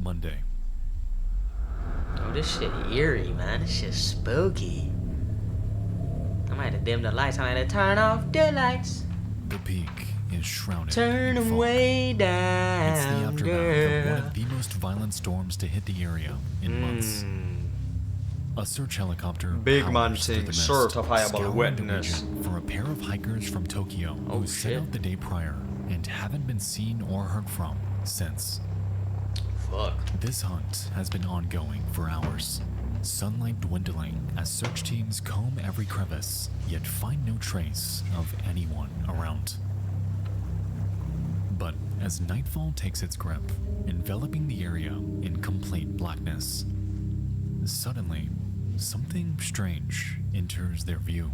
Monday. Oh, this shit eerie, man. This shit spooky. I might have dimmed the lights. I might have turned off the lights. The peak is shrouded Turn in them fog. way It's the down, aftermath of girl. one of the most violent storms to hit the area in months. A search helicopter Big powers man through thing, the mist, certifiable scouring the witness. region for a pair of hikers from Tokyo Oh, who set shit. out the day prior and haven't been seen or heard from since. Fuck. This hunt has been ongoing for hours, sunlight dwindling as search teams comb every crevice, yet find no trace of anyone around. But as nightfall takes its grip, enveloping the area in complete blackness, suddenly, something strange enters their view.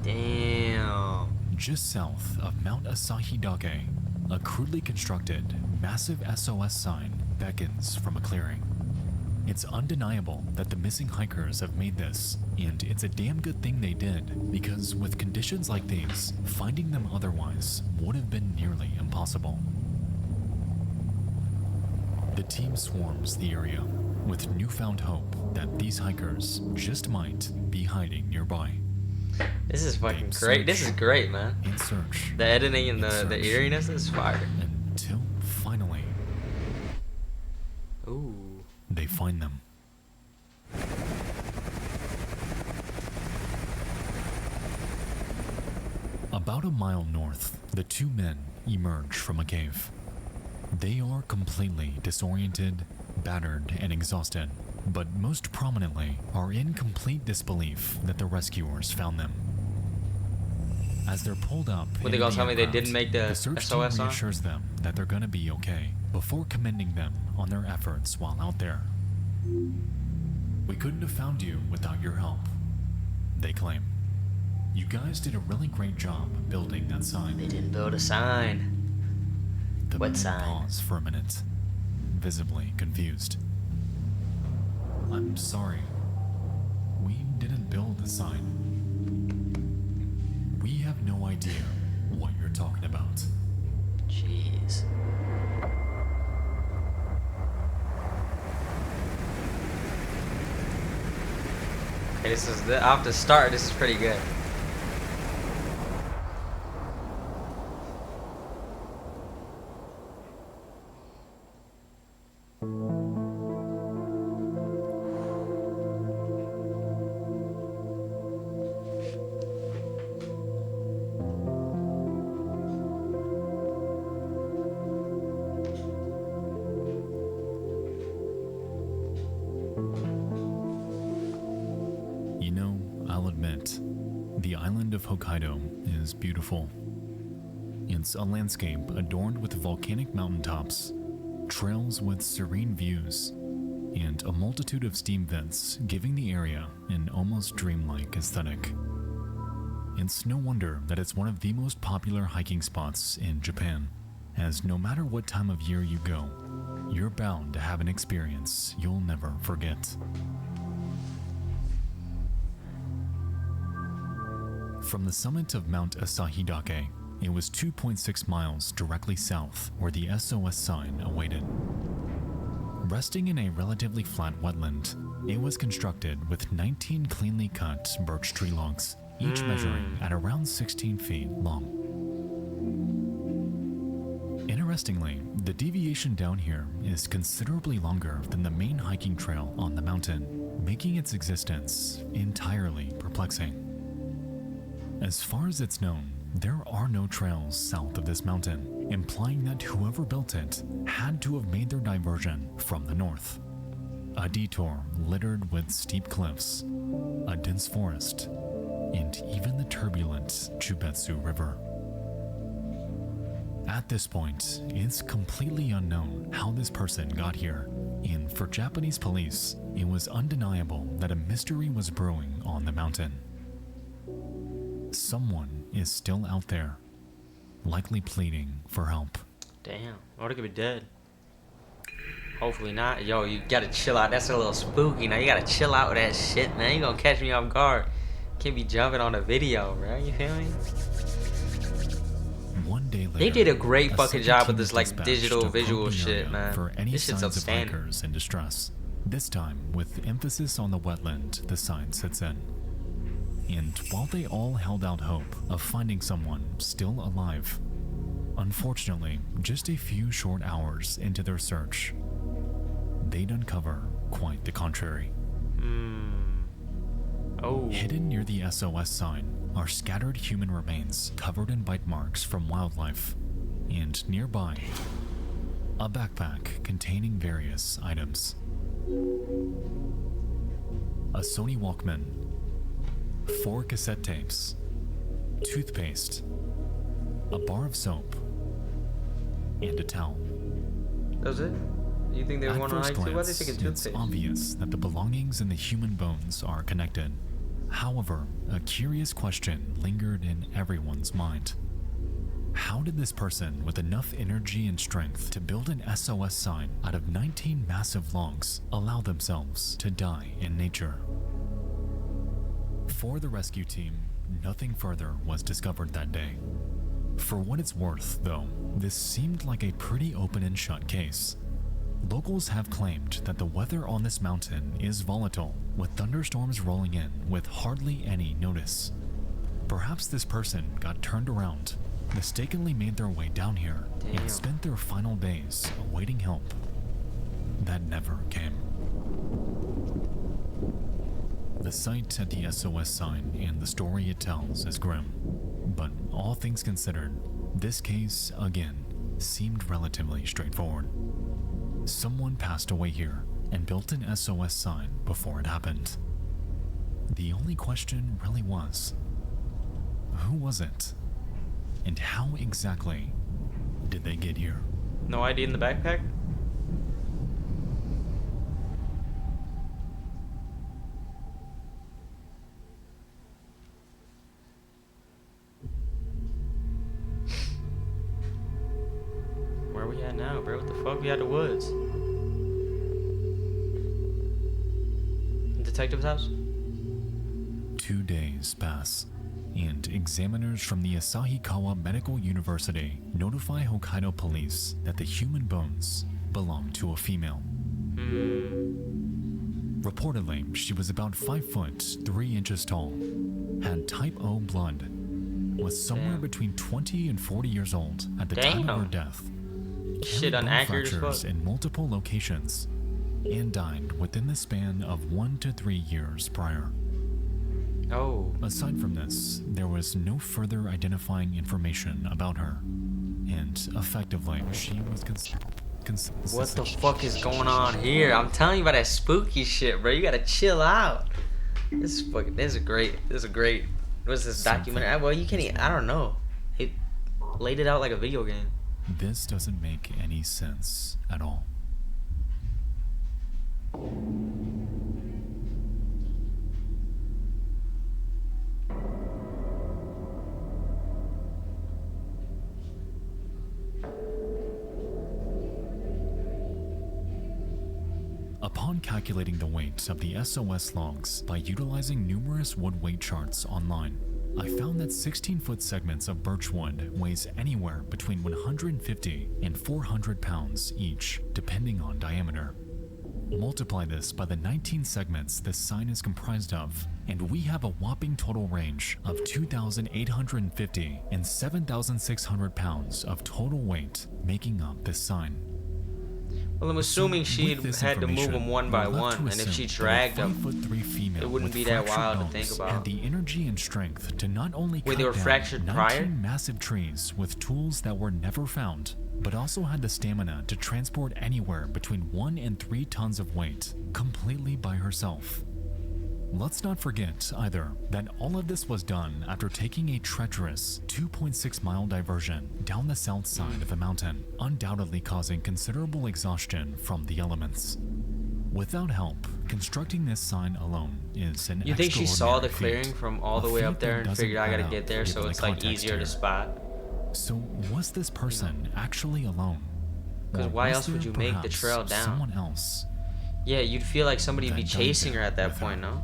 Damn. Just south of Mount Asahi Dake, a crudely constructed, massive SOS sign beckons from a clearing. It's undeniable that the missing hikers have made this, and it's a damn good thing they did, because with conditions like these, finding them otherwise would have been nearly impossible. The team swarms the area, with newfound hope that these hikers just might be hiding nearby. This is fucking They great. This is search great, man. and search The editing and the search eeriness is fire. until finally Ooh. they find them. About a mile north, the two men emerge from a cave. They are completely disoriented, battered, and exhausted, but most prominently are in complete disbelief that the rescuers found them. As they're pulled up, What, they into gonna the tell me they aircraft, didn't make the search SOS team on? reassures them that they're gonna be okay before commending them on their efforts while out there. "We couldn't have found you without your help," they claim. "You guys did a really great job building that sign." They didn't build a sign. The What men sign? pause for a minute, visibly confused. "I'm sorry. We didn't build the sign. We have no idea what you're talking about." Jeez. Okay, this is off the start. This is pretty good. You know, I'll admit, the island of Hokkaido is beautiful. It's a landscape adorned with volcanic mountaintops, trails with serene views, and a multitude of steam vents giving the area an almost dreamlike aesthetic. It's no wonder that it's one of the most popular hiking spots in Japan, as no matter what time of year you go, you're bound to have an experience you'll never forget. From the summit of Mount Asahi Dake, it was 2.6 miles directly south where the SOS sign awaited. Resting in a relatively flat wetland, it was constructed with 19 cleanly cut birch tree logs, each measuring at around 16 feet long. Interestingly, the deviation down here is considerably longer than the main hiking trail on the mountain, making its existence entirely perplexing. As far as it's known, there are no trails south of this mountain, implying that whoever built it had to have made their diversion from the north. A detour littered with steep cliffs, a dense forest, and even the turbulent Chubetsu River. At this point, it's completely unknown how this person got here, and for Japanese police, it was undeniable that a mystery was brewing on the mountain. Someone is still out there, likely pleading for help. Damn. Or they could be dead. Hopefully not. Yo, you gotta chill out. That's a little spooky. Now you gotta chill out with that shit, man. You gonna catch me off guard. Can't be jumping on the video, bro. You feel me? one day later, They did a great fucking second job team with was this like dispatched digital to visual probe the shit, area man. for any This shit's signs of outstanding. hikers in distress. This time, with emphasis on the wetland the sign sits in. And while they all held out hope of finding someone still alive, unfortunately, just a few short hours into their search, they'd uncover quite the contrary. Oh. Hidden near the SOS sign are scattered human remains covered in bite marks from wildlife, and nearby, a backpack containing various items. A Sony Walkman, 4 cassette tapes, toothpaste, a bar of soap, and a towel. Does it? You think they At want to first hike too? Why they glance, taking it's toothpaste? obvious that the belongings in the human bones are connected. However, a curious question lingered in everyone's mind. How did this person with enough energy and strength to build an SOS sign out of 19 massive logs allow themselves to die in nature? For the rescue team, nothing further was discovered that day. For what it's worth, though, this seemed like a pretty open and shut case. Locals have claimed that the weather on this mountain is volatile, with thunderstorms rolling in with hardly any notice. Perhaps this person got turned around, mistakenly made their way down here, Damn. and spent their final days awaiting help that never came. The sight at the SOS sign and the story it tells is grim, but all things considered, this case, again, seemed relatively straightforward. Someone passed away here and built an SOS sign before it happened. The only question really was, who was it? And how exactly did they get here? No ID in the backpack? Where are we at now, bro? What the fuck? We at the woods. Detective's house? 2 days pass, and examiners from the Asahikawa Medical University notify Hokkaido police that the human bones belong to a female. Reportedly, she was about 5 foot 3 inches tall, had type O blood, was somewhere Damn. between 20 and 40 years old at the time of her Damn. death, Shit carried bone unaccurate as fractures fuck. in multiple locations, and died within the span of 1 to 3 years prior. Oh. Aside from this, there was no further identifying information about her, and effectively, she was What the fuck is going on here? I'm telling you about that spooky shit, bro. You gotta chill out. This is great. What's this documentary? Well, you can't I don't know. It laid it out like a video game. This doesn't make any sense at all. Upon calculating the weight of the SOS logs by utilizing numerous wood weight charts online, I found that 16-foot segments of birchwood weighs anywhere between 150 and 400 pounds each, depending on diameter. Multiply this by the 19 segments this sign is comprised of, and we have a whopping total range of 2,850 and 7,600 pounds of total weight making up this sign. Well, I'm assuming she With this had to move information, them one by we're left one, to and if she assume dragged that a them, 5'3" female it wouldn't with be that fractured wild to bones think about. had the energy and strength to not only Wait, cut they were down fractured 19 prior? massive trees with tools that were never found, but also had the stamina to transport anywhere between 1 and 3 tons of weight completely by herself. Let's not forget, either, that all of this was done after taking a treacherous 2.6-mile diversion down the south side of a mountain, undoubtedly causing considerable exhaustion from the elements. Without help, constructing this sign alone is an You think she saw the extraordinary clearing feat, from all the a way feat up there that and doesn't figured I add gotta up get there, given so the it's like context easier here. to spot? So was this person actually alone? 'Cause Or why was else would there you make the perhaps trail down? Someone else. Yeah, you'd feel like somebody'd be That died chasing her there at that with point, her. no?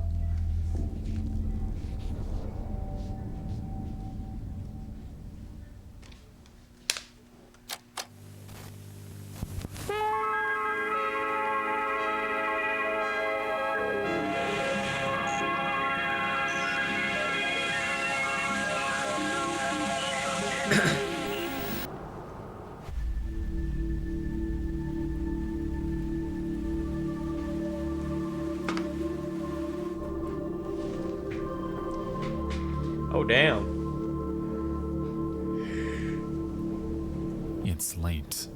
Oh, damn. It's late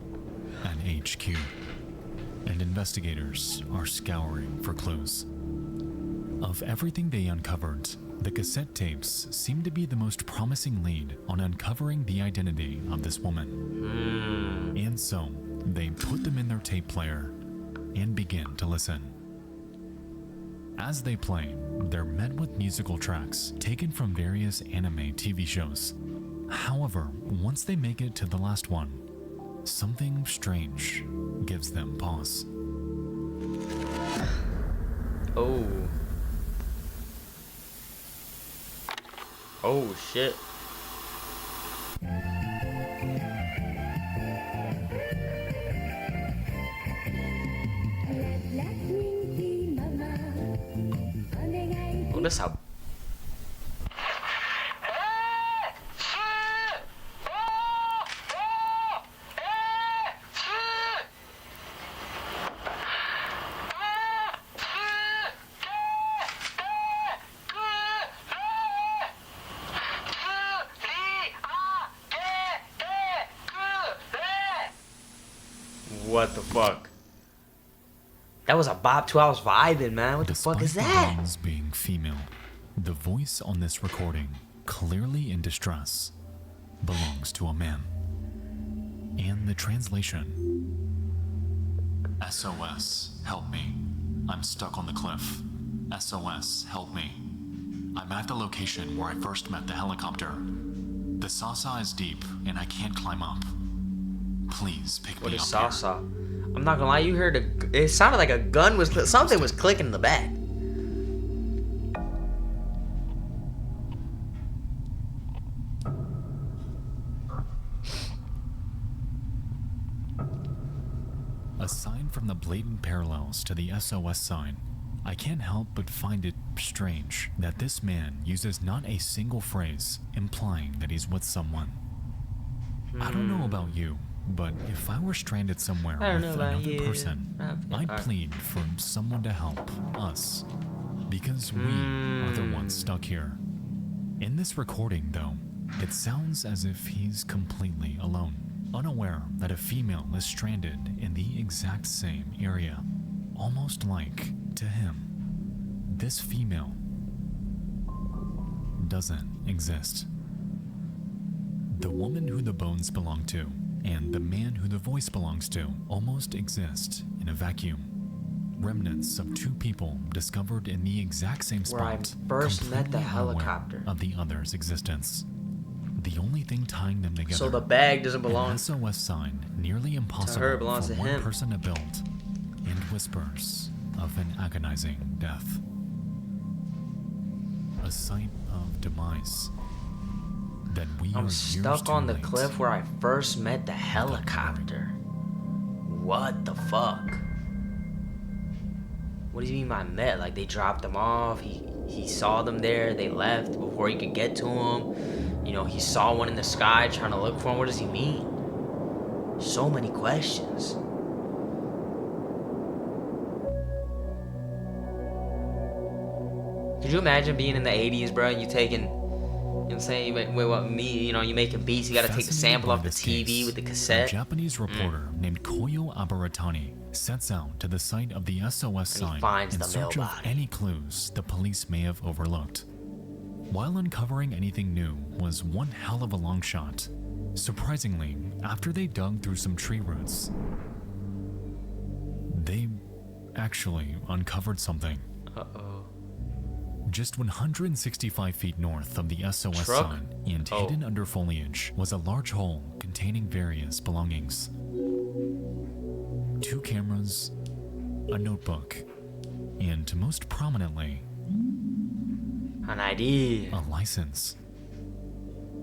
at HQ, and investigators are scouring for clues. Of everything they uncovered, the cassette tapes seem to be the most promising lead on uncovering the identity of this woman. And so, they put them in their tape player and begin to listen. As they play, they're met with musical tracks taken from various anime TV shows. However, once they make it to the last one, something strange gives them pause. Oh. Oh, shit. Oh, that's how. What the fuck? That was a bop too. I was vibing, man. What the fuck is that? Despite the voice being female, the voice on this recording, clearly in distress, belongs to a man. And the translation: SOS, help me. I'm stuck on the cliff. SOS, help me. I'm at the location where I first met the helicopter. The Sasa is deep and I can't climb up. Please pick What me is up Sasa? I'm not gonna lie, you heard it sounded like a gun was something was clicking in the back. Aside from the blatant parallels to the SOS sign, I can't help but find it strange that this man uses not a single phrase implying that he's with someone. I don't know about you, but if I were stranded somewhere I don't with know about another you. person, I'd Alright. plead for someone to help us, because we are the ones stuck here. In this recording, though, it sounds as if he's completely alone, unaware that a female is stranded in the exact same area, almost like, to him, this female doesn't exist. The woman who the bones belong to and the man who the voice belongs to almost exist in a vacuum. Remnants of two people discovered in the exact same Where I spot, first met the completely unaware helicopter. of the other's existence. The only thing tying them together, So the bag doesn't belong. an SOS sign nearly impossible her, it belongs for to one him. person to build, and whispers of an agonizing death. A sight of demise that we are I'm years stuck too on the late cliff where I first met the helicopter. What the fuck? What do you mean by met? Like they dropped him off, he saw them there, they left before he could get to him. You know, he saw one in the sky trying to look for him. What does he mean? So many questions. Could you imagine being in the 80s, bro, and you taking, you know what I'm saying, you making beats, you gotta take a Fascinated sample by off the this TV case, with the a cassette. Japanese reporter named Koyo Abaratani sets out to the site of the SOS And he sign finds in the search of mailbody. any clues the police may have overlooked. While uncovering anything new was one hell of a long shot. Surprisingly, after they dug through some tree roots, they actually uncovered something. Uh-oh. Just 165 feet north of the SOS Truck? sign and Oh. hidden under foliage was a large hole containing various belongings. 2 cameras, a notebook, and most prominently, An ID. a license.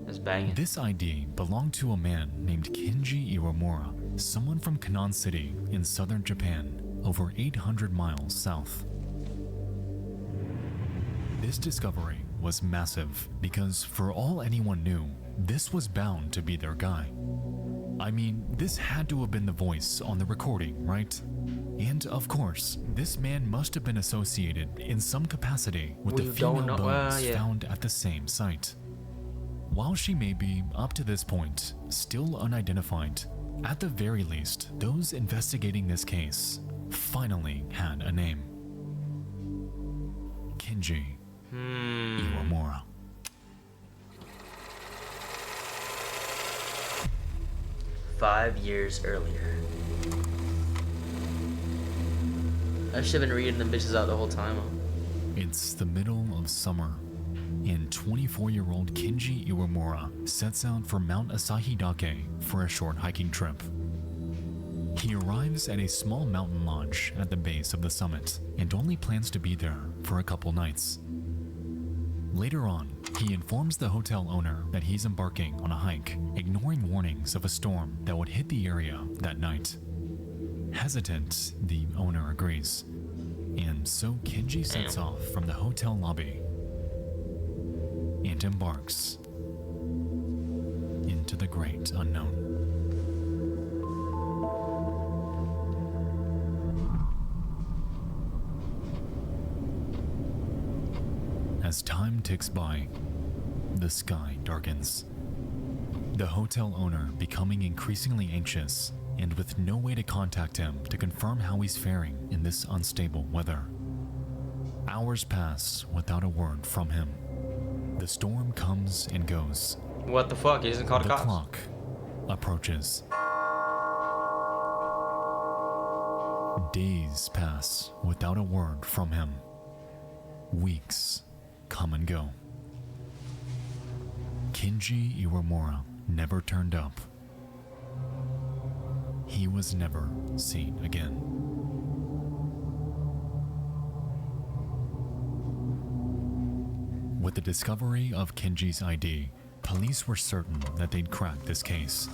That's banging. This ID belonged to a man named Kenji Iwamura, someone from Kanan City in southern Japan, over 800 miles south. This discovery was massive because for all anyone knew, this was bound to be their guy. I mean, this had to have been the voice on the recording, right? And of course, this man must have been associated in some capacity with the female bones found at the same site. While she may be, up to this point, still unidentified, at the very least, those investigating this case finally had a name. Kenji Iwamura. "5 years earlier." I should have been reading them bitches out the whole time. It's the middle of summer, and 24-year-old Kenji Iwamura sets out for Mount Asahidake for a short hiking trip. He arrives at a small mountain lodge at the base of the summit and only plans to be there for a couple nights. Later on, he informs the hotel owner that he's embarking on a hike, ignoring warnings of a storm that would hit the area that night. Hesitant, the owner agrees, and so Kenji sets off from the hotel lobby and embarks into the great unknown. As time ticks by, the sky darkens. The hotel owner becoming increasingly anxious and with no way to contact him to confirm how he's faring in this unstable weather. Hours pass without a word from him. The storm comes and goes. What the fuck? He doesn't call the cops? The clock approaches. Days pass without a word from him. Weeks come and go. Kenji Iwamura never turned up. He was never seen again. With the discovery of Kenji's ID, police were certain that they'd crack this case.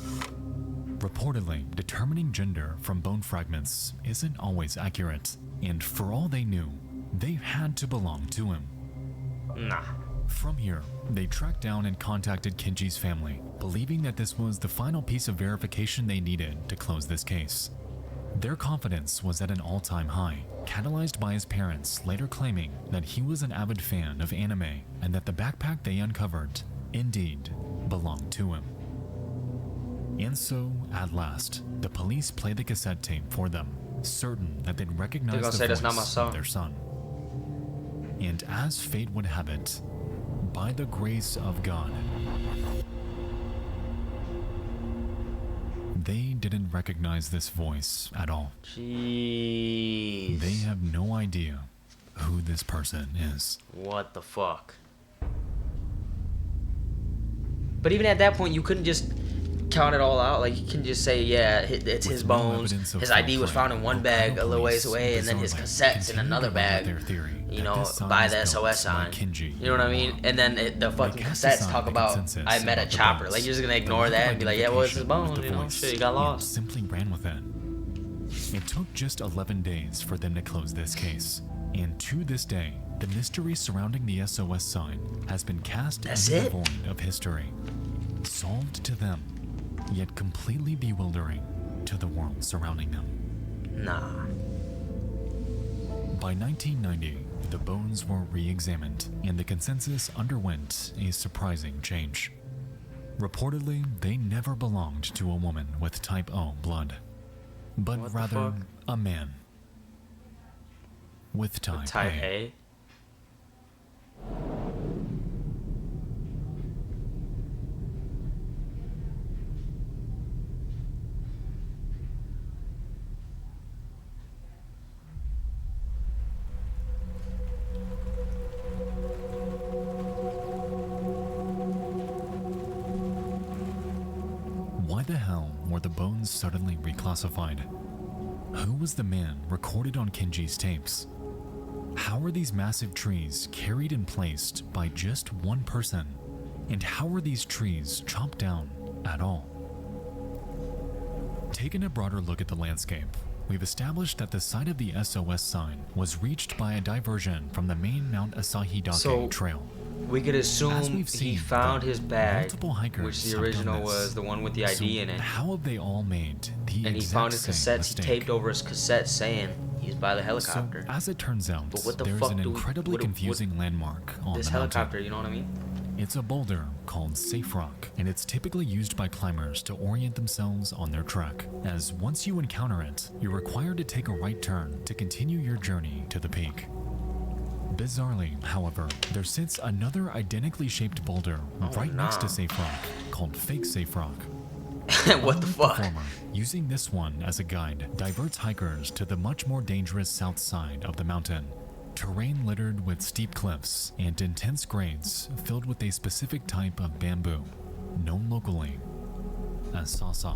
Reportedly, determining gender from bone fragments isn't always accurate, and for all they knew, they had to belong to him. Nah. From here, they tracked down and contacted Kenji's family, believing that this was the final piece of verification they needed to close this case. Their confidence was at an all-time high, catalyzed by his parents later claiming that he was an avid fan of anime and that the backpack they uncovered indeed belonged to him. And so, at last, the police played the cassette tape for them, certain that they'd recognize the voice of their son. And as fate would have it, by the grace of God, they didn't recognize this voice at all. Jeez. They have no idea who this person is. What the fuck? But even at that point, you couldn't just count it all out. Like, you can just say, yeah, it's his bones. His ID was found in one bag a little ways away, and then his cassettes in another bag. You know, by the SOS sign. You know what I mean? And then the fucking cassettes talk about, I met a chopper. Like, you're just gonna ignore that and be like, yeah, well, it's his bones, you know? Shit, he got lost. Simply ran with it. It took just 11 days for them to close this case. And to this day, the mystery surrounding the SOS sign has been cast into the void of history. Solved to them, yet completely bewildering to the world surrounding them. Nah. By 1990, the bones were re-examined, and the consensus underwent a surprising change. Reportedly, they never belonged to a woman with type O blood, but rather a man with type A. Why the hell were the bones suddenly reclassified? Who was the man recorded on Kenji's tapes? How were these massive trees carried and placed by just one person? And how were these trees chopped down at all? Taking a broader look at the landscape, we've established that the site of the SOS sign was reached by a diversion from the main Mount Asahidake trail. We could As assume we've he seen, found though, his bag, multiple hikers which the have done original this. was the one with the ID So in it. how have they all made the And he exact found his same cassettes. mistake? He taped over his cassettes saying he's by the helicopter. So, as it turns out, But what the there's fuck an do we- incredibly what- confusing landmark on This the helicopter, mountain. you know what I mean? It's a boulder called Safe Rock, and it's typically used by climbers to orient themselves on their trek, as once you encounter it, you're required to take a right turn to continue your journey to the peak. Bizarrely, however, there sits another identically shaped boulder right next to Safe Rock, called Fake Safe Rock. What the Unlike fuck? former, using this one as a guide diverts hikers to the much more dangerous south side of the mountain. Terrain littered with steep cliffs and intense grades filled with a specific type of bamboo, known locally as sasa.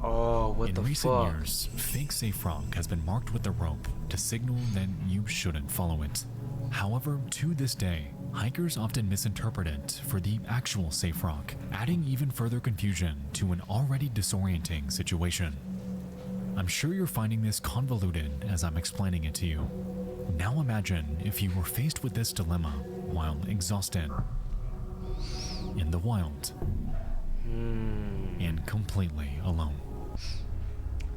Oh, what In the recent fuck? years, Fake Safe Rock has been marked with a rope to signal that you shouldn't follow it. However, to this day, hikers often misinterpret it for the actual Safe Rock, adding even further confusion to an already disorienting situation. I'm sure you're finding this convoluted as I'm explaining it to you. Now imagine if you were faced with this dilemma while exhausted, in the wild, and completely alone.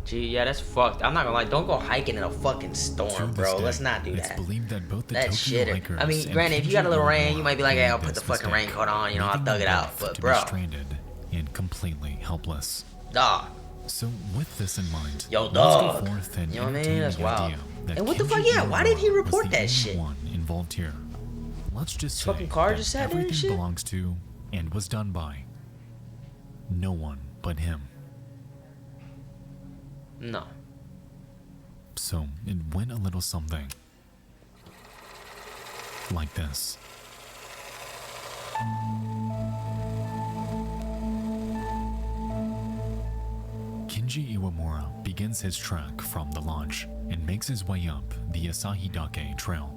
Gee, yeah, that's fucked. I'm not gonna lie. Don't go hiking in a fucking To storm, this bro. day, Let's not do it's that. believed that both the That Tokyo shit. hikers I mean, and granted, if you got a little Kenji rain, you might be like, "Hey, I'll made put the this fucking mistake, raincoat on. You know, I'll leaving thug it them out." both But to be bro, stranded and completely helpless. dog. So, with this in mind, Yo, let's dog. go forth and You know what I mean? entertain That's the wild. idea that And what the Kenji fuck? Yeah, why did he Iwamura was report the that only shit? one involved here. Let's just say Fucking car that just sat there and everything shit? belongs to and was done by no one but him. No. So it went a little something like this. Kenji Iwamura begins his trek from the launch and makes his way up the Asahidake Trail.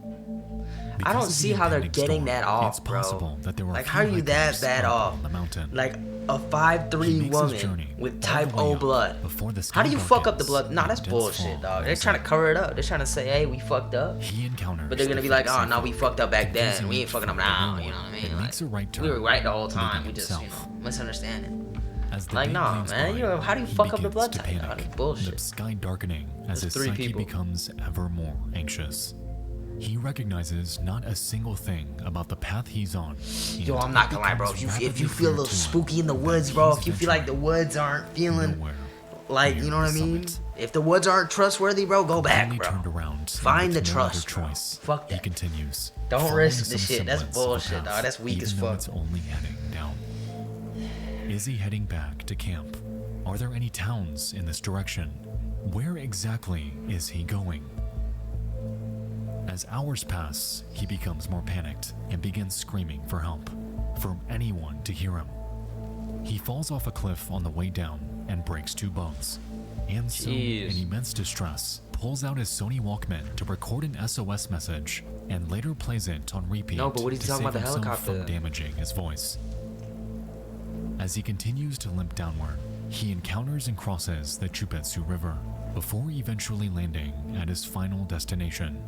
I Because don't of the see how they're impending getting storm, that off, it's bro. possible that there were Like, a how are few you that hikers bad up off? on the mountain. Like a 5'3" He makes his woman journey with all type the way O up blood. before the How do you sky fuck up the darkens blood? Nah, and that's dense bullshit, fog dog. They're rolls trying to in. cover it up. They're trying to say, "Hey, we fucked up." He encounters But they're gonna the be like, fake "Oh, Safe no, we Rock, fucked up back then. confusing We ain't each fucking up from now." everyone You know what I mean? and Like, makes a right turn, we were right the whole time. leaving We just, you himself. know, misunderstanding. As the Like, day nah, flees man, by, you know, how do you he fuck up the begins blood to type? panic, That's bullshit. the sky darkening as There's his 3 psyche people. becomes ever more anxious. He recognizes not a single thing about the path he's on. Yo, and I'm not it gonna lie, bro. becomes If you rapidly feel a clear little to him spooky in the that woods, bro, he's if you feel like the venturing woods aren't feeling nowhere like, near you know what I the mean? summit. If the woods aren't trustworthy, bro, go back, Finally bro. turned around and Find with the no other trust, bro. choice, Fuck he that. continues. Don't following risk the some shit. That's semblance of a bullshit, path, dog. That's weak even as though fuck. it's only heading down. Is he heading back to camp? Are there any towns in this direction? Where exactly is he going? As hours pass, he becomes more panicked and begins screaming for help, for anyone to hear him. He falls off a cliff on the way down and breaks 2 bones. And so, Jeez. in immense distress, pulls out his Sony Walkman to record an SOS message and later plays it on repeat No, but what is he to talking save about the himself helicopter? from damaging his voice. As he continues to limp downward, he encounters and crosses the Chupetsu River before eventually landing at his final destination,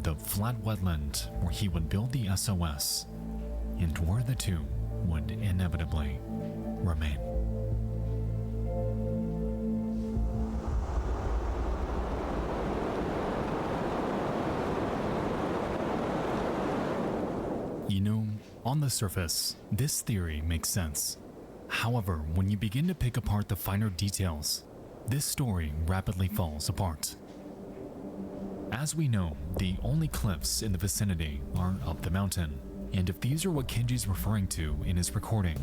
the flat wetland where he would build the SOS and where the two would inevitably remain. You know, on the surface, this theory makes sense. However, when you begin to pick apart the finer details, this story rapidly falls apart. As we know, the only cliffs in the vicinity are up the mountain, and if these are what Kenji's referring to in his recording,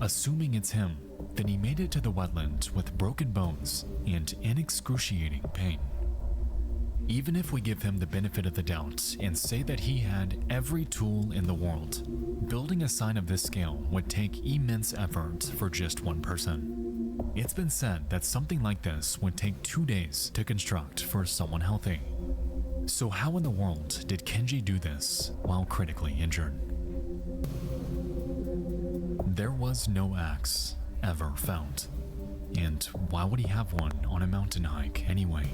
assuming it's him, then he made it to the wetland with broken bones and in excruciating pain. Even if we give him the benefit of the doubt and say that he had every tool in the world, building a sign of this scale would take immense effort for just one person. It's been said that something like this would take 2 days to construct for someone healthy. So how in the world did Kenji do this while critically injured? There was no axe ever found. And why would he have one on a mountain hike anyway?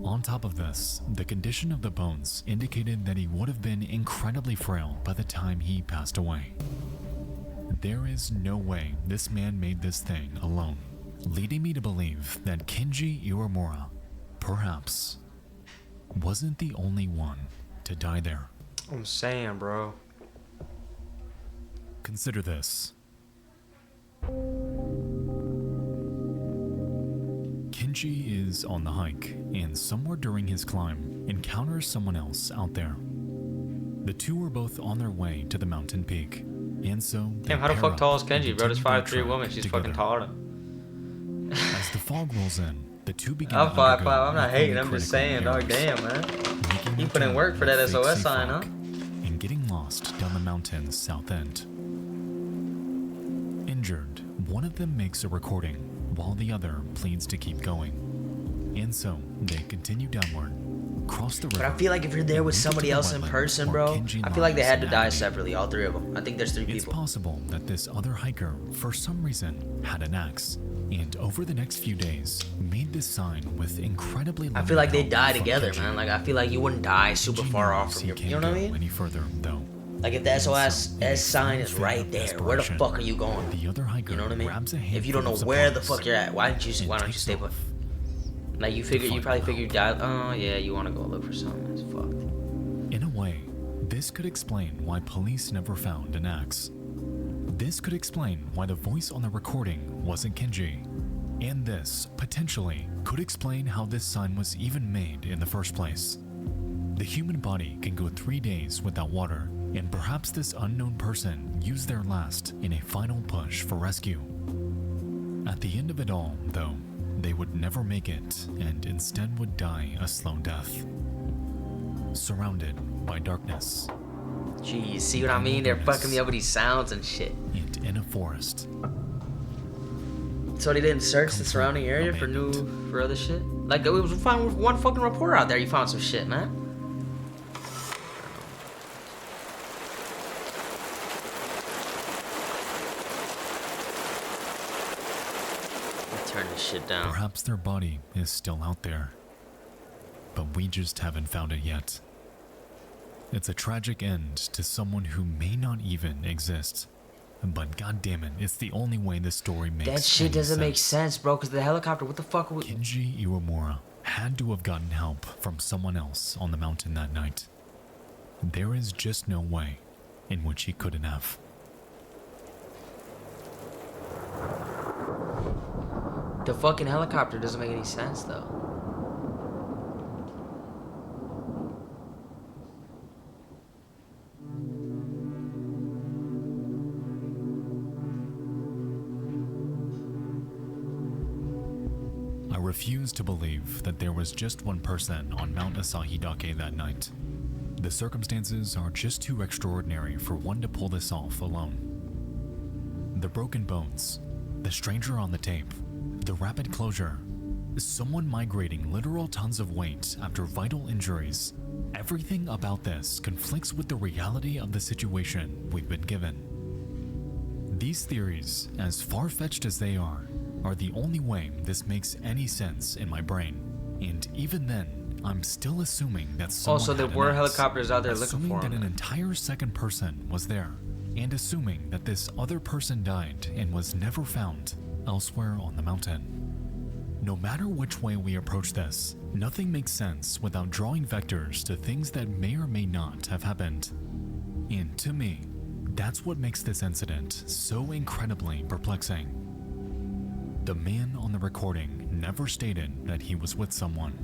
On top of this, the condition of the bones indicated that he would have been incredibly frail by the time he passed away. There is no way this man made this thing alone, leading me to believe that Kenji Iwamura, perhaps, wasn't the only one to die there. I'm saying, bro. Consider this. Kenji is on the hike, and somewhere during his climb, encounters someone else out there. The two are both on their way to the mountain peak, and so Damn, how the fuck tall is Kenji, bro? This 5'3" woman, she's fucking taller. As the fog rolls in, the two begin I'm to 5'5", undergo I'm not hating, I'm just critical saying, dog. errors, Damn, man. making You their put in turn work for that with SOS fake sign, fog huh? and getting lost down the mountain's south end. Injured, one of them makes a recording, while the other pleads to keep going. And so, they continue downward, cross the river. But I feel like if you're there with somebody else in person, bro, I feel like they had to die separately, all three of them. I think there's 3 It's people. possible that this other hiker, for some reason, had an axe, and over the next few days, made this sign with incredibly I feel like they limited die help from together, Kenji. man. Like, I feel like you wouldn't die super Kenji far knows off from he your, can't you know what I go mean? any further, though. Like, if the And SOS so, in a sign is final right fit of there, where the desperation, fuck are you going? The other hiker You know what I mean? grabs a If you don't know handful of where the supplies fuck you're at, why don't and you takes stay put? off. Like, you probably figure you died. Oh, yeah, you want to go look for something. It's fucked. In a way, this could explain why police never found an axe. This could explain why the voice on the recording wasn't Kenji. And this, potentially, could explain how this sign was even made in the first place. The human body can go 3 days without water, and perhaps this unknown person used their last in a final push for rescue. At the end of it all, though, they would never make it and instead would die a slow death. Surrounded by darkness Jeez, see what I mean? They're fucking me up with these sounds and shit. and in a forest. So they didn't search the surrounding area for other shit? Like, it was fine with one fucking reporter out there. You found some shit, man. Turn this shit down. Perhaps their body is still out there, but we just haven't found it yet. It's a tragic end to someone who may not even exist, but goddammit, it's the only way this story makes That shit any doesn't make sense. sense, bro, because the helicopter, what the fuck are we... Kenji Iwamura had to have gotten help from someone else on the mountain that night. There is just no way in which he couldn't have. The fucking helicopter doesn't make any sense, though. I refuse to believe that there was just one person on Mount Asahidake that night. The circumstances are just too extraordinary for one to pull this off alone. The broken bones, the stranger on the tape, the rapid closure, someone migrating literal tons of weight after vital injuries. Everything about this conflicts with the reality of the situation we've been given. These theories, as far-fetched as they are the only way this makes any sense in my brain. And even then, I'm still assuming that someone Also, there had an were axe, helicopters out there looking assuming for that him. an entire second person was there, and assuming that this other person died and was never found elsewhere on the mountain. No matter which way we approach this, nothing makes sense without drawing vectors to things that may or may not have happened. And to me, that's what makes this incident so incredibly perplexing. The man on the recording never stated that he was with someone.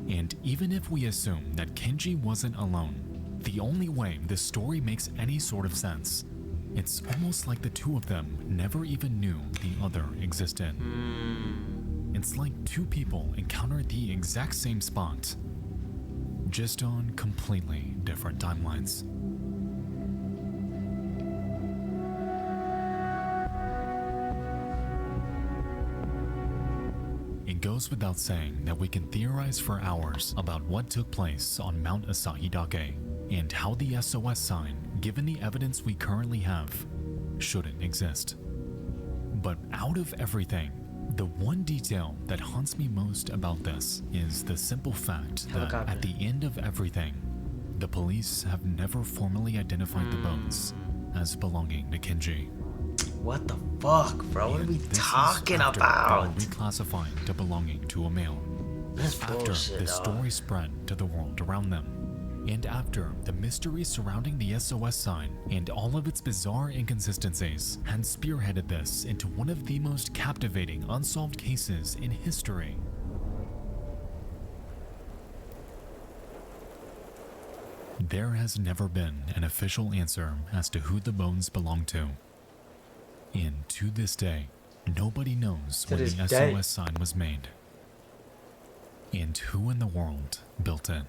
And even if we assume that Kenji wasn't alone, the only way this story makes any sort of sense, it's almost like the two of them never even knew the other existed. It's like two people encountered the exact same spot, just on completely different timelines. It goes without saying that we can theorize for hours about what took place on Mount Asahidake and how the SOS sign, given the evidence we currently have, shouldn't exist. But out of everything, The one detail that haunts me most about this is the simple fact that Helicopter. at the end of everything, the police have never formally identified the bones as belonging to Kenji. What the fuck, bro? What are And we this is talking after about? they were reclassifying to belonging to a male. That's After bullshit, the dog. story spread to the world around them. And after the mystery surrounding the SOS sign and all of its bizarre inconsistencies had spearheaded this into one of the most captivating unsolved cases in history. There has never been an official answer as to who the bones belong to. And to this day, nobody knows To when this the day. SOS sign was made. And who in the world built it.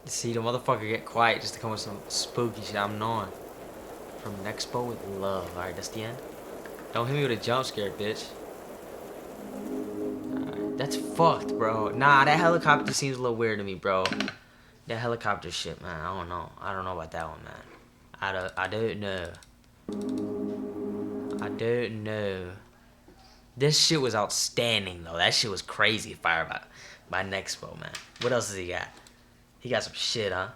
See, the motherfucker get quiet just to come with some spooky shit. I'm knowing. From Nexpo with love. Alright, that's the end. Don't hit me with a jump scare, bitch. Alright, that's fucked, bro. Nah, that helicopter seems a little weird to me, bro. That helicopter shit, man. I don't know. I don't know about that one, man. I don't know. I don't know. This shit was outstanding, though. That shit was crazy fire by Nexpo, man. What else does he got? He got some shit, huh?